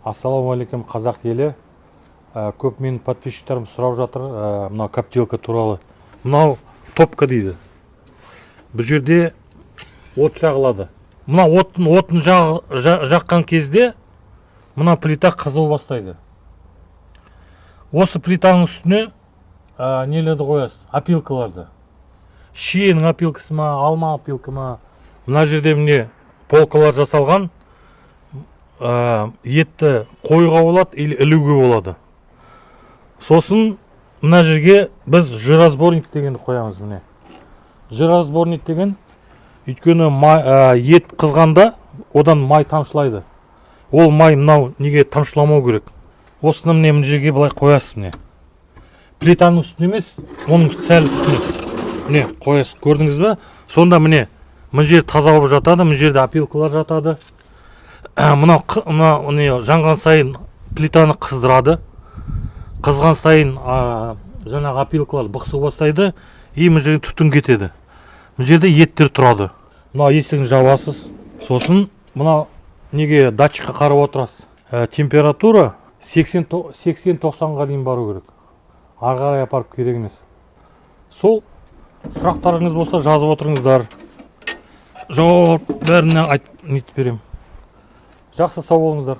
Ассалаумағалейкум қазақ елі. Көп менің подписчиктарым сұрап жатыр мынау коптилка туралы. Мынау топка дейді. Бұл жерде от жағылады. Мына отын жаққан кезде мына плита қызу бастайды. Осы плитаның үстіне нелерді қоясыз? Опилкаларды. Шиенің опилкасы ма, алма опилка ма. Мына жерде міне полкалар жасалған. Етті қоюға болады или ілуге болады. Сосын мына жерге біз жиросборник дегенді қоямыз міне. Жиросборник деген өйткені ет қызғанда одан май тамшылайды. Ол май мынау неге тамшыламау керек. Осыны міне мына жерге былай қоясыз міне. Плитаның үстіне емес, оның сәл үстіне. Міне қоясыз, көрдіңіз бе? Сонда міне мына жер таза болып жатады, мына жерде опилкалар жатады. Мына жанған сайын плитаны қыздырады. Қызған сайын жаңағы опилкалар бықсу бастайды, и мына жерде түтін кетеді. Мына жерде еттер тұрады. Мына есігін жабасыз. Сосын мына неге датчикқа қарап отырасыз. Температура 80-90-ға дейін бару керек. Ары қарай апарып керек емес. Сол сұрақтарыңыз болса жазып отырыңыздар. Жауап бәріне айтып беремін. Жақсы, сау болыңыздар.